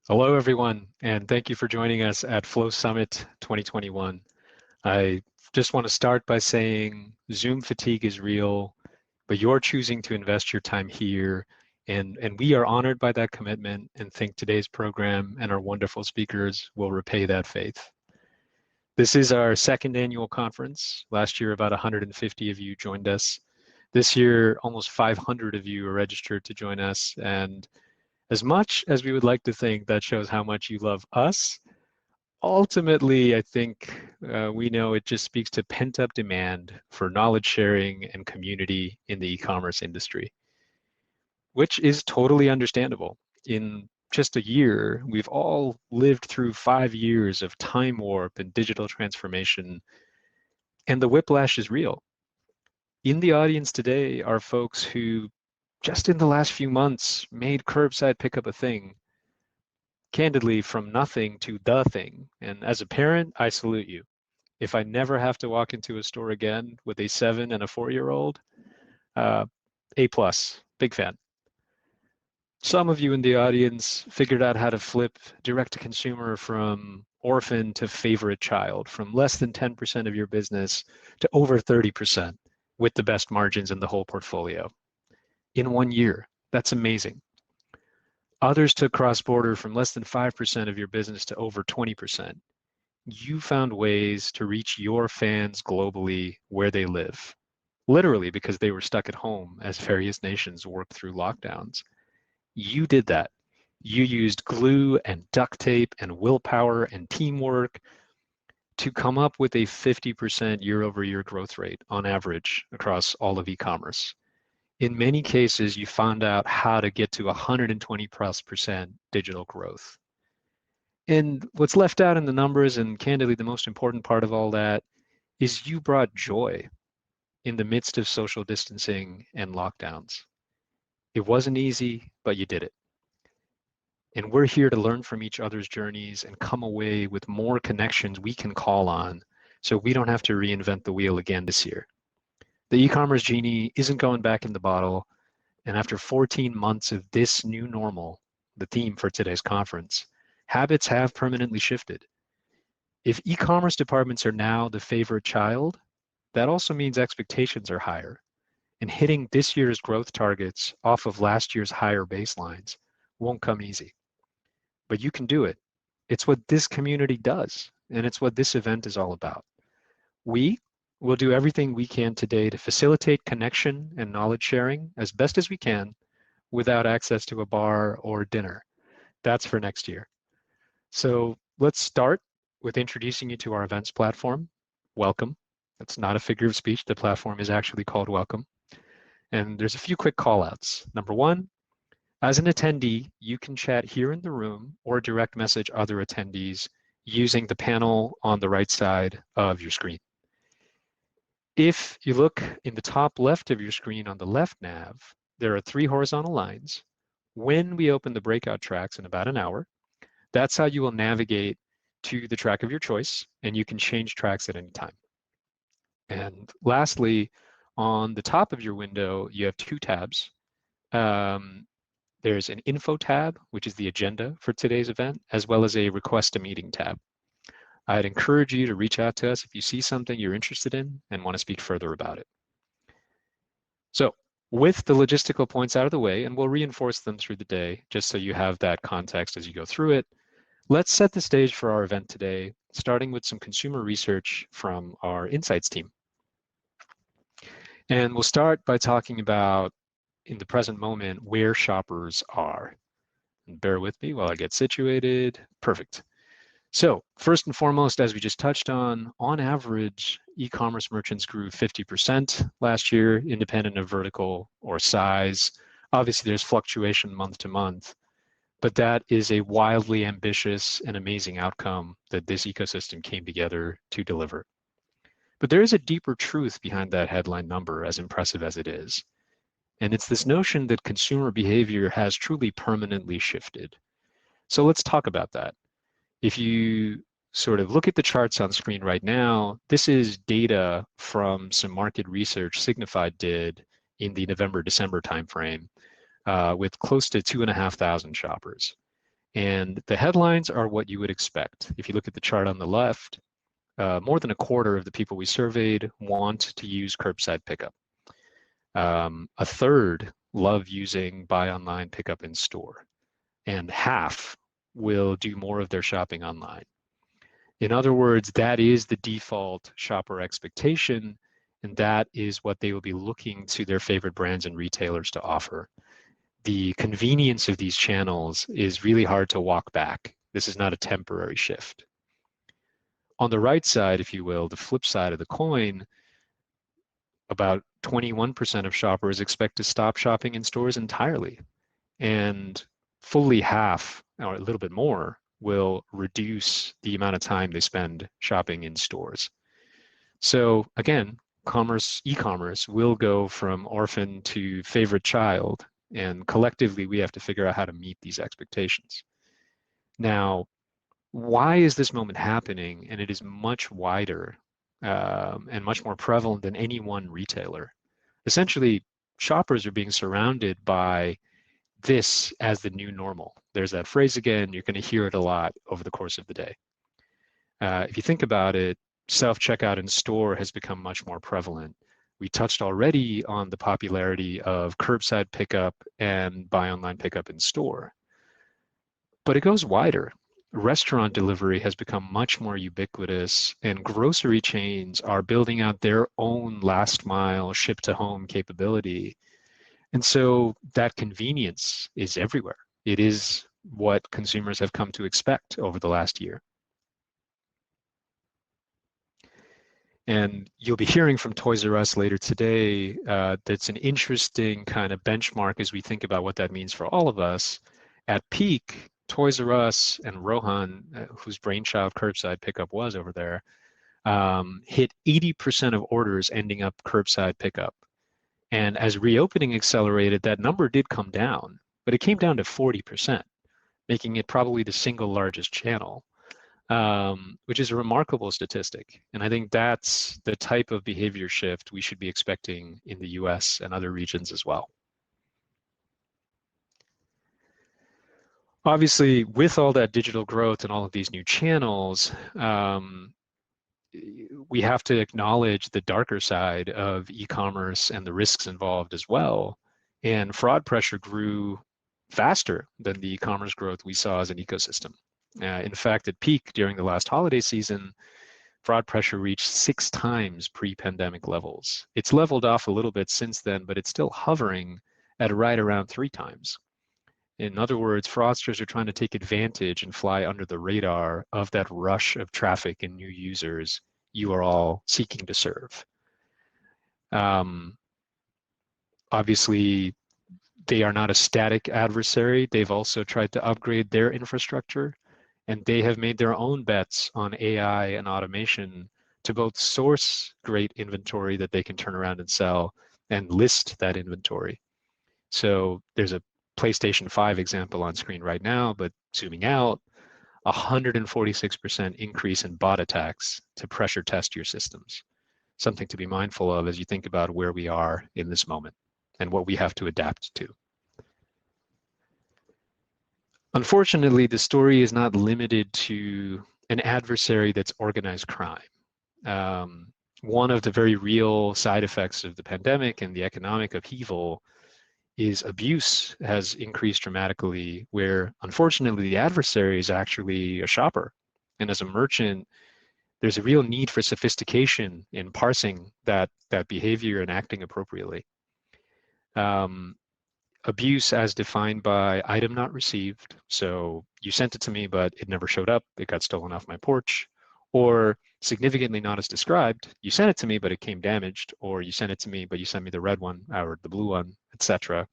Hello, everyone, and thank you for joining us at Flow Summit 2021. I just want to start by saying Zoom fatigue is real, but you're choosing to invest your time here, and we are honored by that commitment and think today's program and our wonderful speakers will repay that faith. This is our second annual conference. Last year, about 150 of you joined us. This year, almost 500 of you are registered to join us, and as much as we would like to think that shows how much you love us, ultimately, I think we know it just speaks to pent-up demand for knowledge sharing and community in the e-commerce industry, which is totally understandable. In just a year, we've all lived through 5 years of time warp and digital transformation, and the whiplash is real. In the audience today are folks who just in the last few months made curbside pickup a thing, candidly from nothing to the thing. And as a parent, I salute you. If I never have to walk into a store again with a 7 and a 4-year-old, A plus, big fan. Some of you in the audience figured out how to flip direct to consumer from orphan to favorite child, from less than 10% of your business to over 30% with the best margins in the whole portfolio in 1 year. That's amazing. Others took cross-border from less than 5% of your business to over 20%. You found ways to reach your fans globally where they live, literally because they were stuck at home as various nations worked through lockdowns. You did that. You used glue and duct tape and willpower and teamwork to come up with a 50% year-over-year growth rate on average across all of e-commerce. In many cases, you found out how to get to 120+% digital growth. And what's left out in the numbers, and candidly the most important part of all that, is you brought joy in the midst of social distancing and lockdowns. It wasn't easy, but you did it. And we're here to learn from each other's journeys and come away with more connections we can call on so we don't have to reinvent the wheel again this year. The e-commerce genie isn't going back in the bottle, and after 14 months of this new normal, the theme for today's conference, habits have permanently shifted. If e-commerce departments are now the favorite child, that also means expectations are higher, and hitting this year's growth targets off of last year's higher baselines won't come easy. But you can do it. It's what this community does, and it's what this event is all about. We will do everything we can today to facilitate connection and knowledge sharing as best as we can without access to a bar or dinner. That's for next year. So let's start with introducing you to our events platform, Welcome. That's not a figure of speech. The platform is actually called Welcome. And there's a few quick call outs. Number one, as an attendee, you can chat here in the room or direct message other attendees using the panel on the right side of your screen. If you look in the top left of your screen on the left nav, there are 3 horizontal lines. When we open the breakout tracks in about an hour, that's how you will navigate to the track of your choice, and you can change tracks at any time. And lastly, on the top of your window, you have 2 tabs. There's an info tab, which is the agenda for today's event, as well as a request a meeting tab. I'd encourage you to reach out to us if you see something you're interested in and want to speak further about it. So with the logistical points out of the way, and we'll reinforce them through the day, just so you have that context as you go through it, let's set the stage for our event today, starting with some consumer research from our insights team. And we'll start by talking about, in the present moment, where shoppers are. And bear with me while I get situated. Perfect. So first and foremost, as we just touched on average, e-commerce merchants grew 50% last year, independent of vertical or size. Obviously, there's fluctuation month to month, but that is a wildly ambitious and amazing outcome that this ecosystem came together to deliver. But there is a deeper truth behind that headline number, as impressive as it is. And it's this notion that consumer behavior has truly permanently shifted. So let's talk about that. If you sort of look at the charts on screen right now, this is data from some market research Signifyd did in the November-December timeframe with close to 2,500 shoppers. And the headlines are what you would expect. If you look at the chart on the left, more than a quarter of the people we surveyed want to use curbside pickup. A third love using buy online, pickup in store, and half will do more of their shopping online. In other words, that is the default shopper expectation, and that is what they will be looking to their favorite brands and retailers to offer. The convenience of these channels is really hard to walk back. This is not a temporary shift. On the right side, if you will, the flip side of the coin, about 21% of shoppers expect to stop shopping in stores entirely, and fully half, or a little bit more, will reduce the amount of time they spend shopping in stores. So again, e-commerce will go from orphan to favorite child, and collectively we have to figure out how to meet these expectations. Now, why is this moment happening? And it is much wider and much more prevalent than any one retailer. Essentially, shoppers are being surrounded by this as the new normal. There's that phrase again, you're going to hear it a lot over the course of the day. If you think about it, self-checkout in store has become much more prevalent. We touched already on the popularity of curbside pickup and buy online pickup in store. But it goes wider. Restaurant delivery has become much more ubiquitous, and grocery chains are building out their own last mile ship to home capability. And so that convenience is everywhere. It is what consumers have come to expect over the last year. And you'll be hearing from Toys R Us later today. That's an interesting kind of benchmark as we think about what that means for all of us. At peak, Toys R Us and Rohan, whose brainchild curbside pickup was over there, hit 80% of orders ending up curbside pickup. And as reopening accelerated, that number did come down, but it came down to 40%, making it probably the single largest channel, which is a remarkable statistic. And I think that's the type of behavior shift we should be expecting in the US and other regions as well. Obviously, with all that digital growth and all of these new channels, we have to acknowledge the darker side of e-commerce and the risks involved as well. And fraud pressure grew faster than the e-commerce growth we saw as an ecosystem. In fact, at peak during the last holiday season, fraud pressure reached 6 times pre-pandemic levels. It's leveled off a little bit since then, but it's still hovering at right around 3 times. In other words, fraudsters are trying to take advantage and fly under the radar of that rush of traffic and new users you are all seeking to serve. Obviously, they are not a static adversary. They've also tried to upgrade their infrastructure, and they have made their own bets on AI and automation to both source great inventory that they can turn around and sell and list that inventory. So there's a PlayStation 5 example on screen right now, but zooming out, 146% increase in bot attacks to pressure test your systems. Something to be mindful of as you think about where we are in this moment and what we have to adapt to. Unfortunately, the story is not limited to an adversary that's organized crime. One of the very real side effects of the pandemic and the economic upheaval is abuse has increased dramatically, where unfortunately the adversary is actually a shopper. And as a merchant, there's a real need for sophistication in parsing that behavior and acting appropriately. Abuse as defined by item not received. So you sent it to me, but it never showed up. It got stolen off my porch. Or significantly not as described. You sent it to me, but it came damaged. Or you sent it to me, but you sent me the red one or the blue one, etc.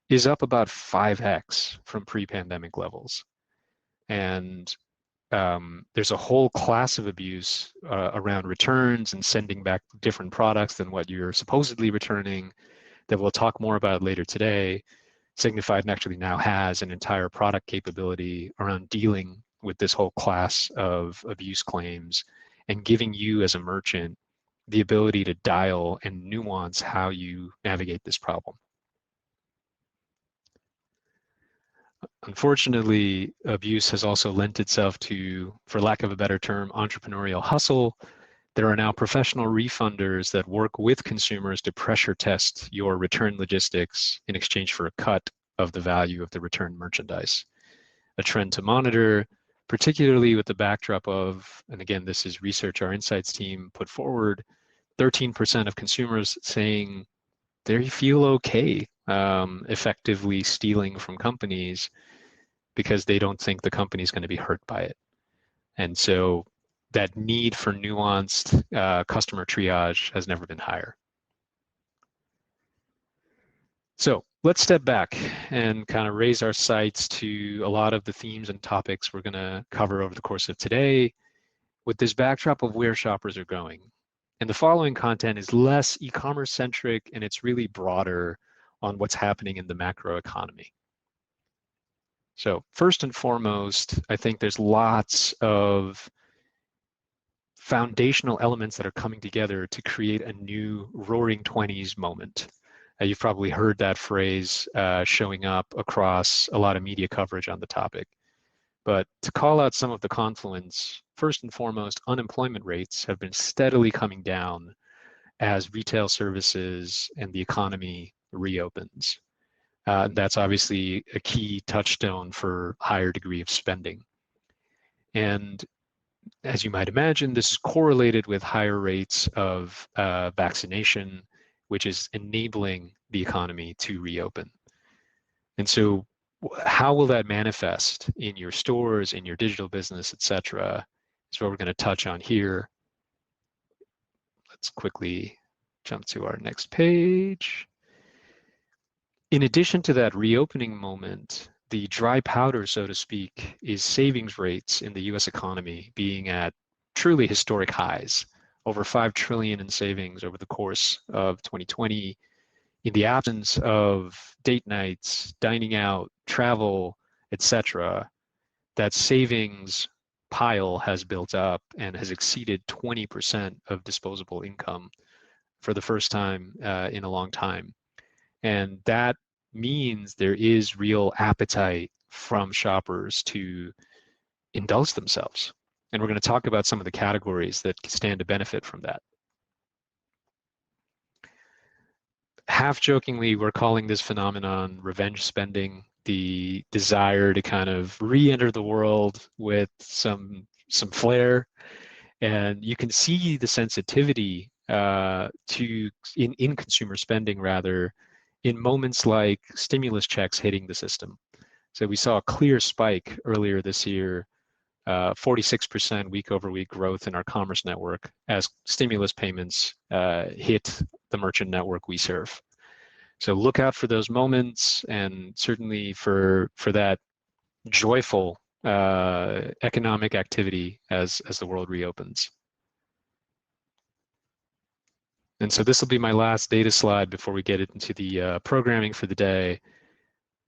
Is up about 5x from pre-pandemic levels. And there's a whole class of abuse around returns and sending back different products than what you're supposedly returning that we'll talk more about later today. Signifyd actually now has an entire product capability around dealing with this whole class of abuse claims and giving you as a merchant the ability to dial and nuance how you navigate this problem. Unfortunately, abuse has also lent itself to, for lack of a better term, entrepreneurial hustle. There are now professional refunders that work with consumers to pressure test your return logistics in exchange for a cut of the value of the returned merchandise. A trend to monitor, particularly with the backdrop of, and again, this is research our insights team put forward, 13% of consumers saying they feel okay effectively stealing from companies because they don't think the company is going to be hurt by it. And so that need for nuanced customer triage has never been higher. So let's step back and kind of raise our sights to a lot of the themes and topics we're going to cover over the course of today with this backdrop of where shoppers are going. And the following content is less e-commerce centric, and it's really broader on what's happening in the macro economy. So first and foremost, I think there's lots of foundational elements that are coming together to create a new roaring 20s moment. You've probably heard that phrase showing up across a lot of media coverage on the topic. But to call out some of the confluence, first and foremost, unemployment rates have been steadily coming down as retail services and the economy reopens. That's obviously a key touchstone for higher degree of spending. And as you might imagine, this is correlated with higher rates of vaccination, which is enabling the economy to reopen. And so how will that manifest in your stores, in your digital business, et cetera, is what we're going to touch on here. Let's quickly jump to our next page. In addition to that reopening moment, the dry powder, so to speak, is savings rates in the US economy being at truly historic highs, over 5 trillion in savings over the course of 2020. In the absence of date nights, dining out, travel, etc., that savings pile has built up and has exceeded 20% of disposable income for the first time in a long time. And that means there is real appetite from shoppers to indulge themselves. And we're going to talk about some of the categories that stand to benefit from that. Half jokingly, we're calling this phenomenon revenge spending, the desire to kind of re-enter the world with some flair. And you can see the sensitivity in consumer spending rather in moments like stimulus checks hitting the system. So we saw a clear spike earlier this year, 46% week over week growth in our commerce network as stimulus payments hit the merchant network we serve. So look out for those moments, and certainly for that joyful economic activity as the world reopens. And so this will be my last data slide before we get into the programming for the day.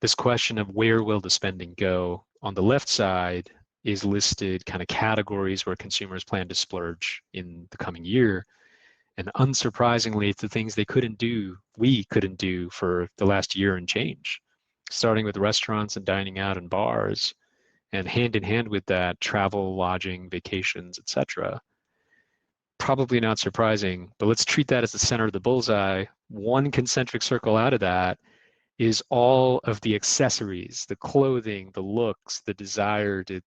This question of where will the spending go? On the left side is listed kind of categories where consumers plan to splurge in the coming year. And unsurprisingly, it's the things we couldn't do for the last year and change, starting with restaurants and dining out and bars, and hand in hand with that, travel, lodging, vacations, etc. Probably not surprising, but let's treat that as the center of the bullseye. One concentric circle out of that is all of the accessories, the clothing, the looks, the desire to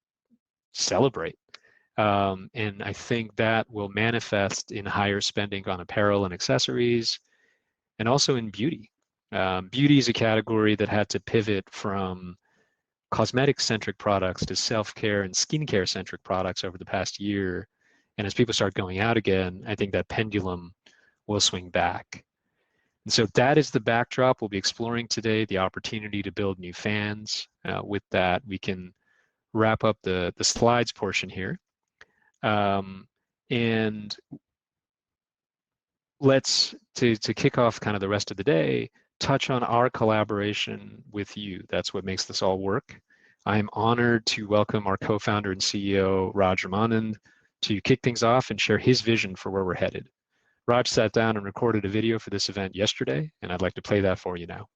celebrate. And I think that will manifest in higher spending on apparel and accessories, and also in beauty. Beauty is a category that had to pivot from cosmetic-centric products to self-care and skincare-centric products over the past year. And as people start going out again, I think that pendulum will swing back. And so that is the backdrop we'll be exploring today, the opportunity to build new fans. With that, we can wrap up the slides portion here. And let's, to kick off kind of the rest of the day, touch on our collaboration with you. That's what makes this all work. I'm honored to welcome our co-founder and CEO, Raj Ramanand, to kick things off and share his vision for where we're headed. Raj sat down and recorded a video for this event yesterday, and I'd like to play that for you now.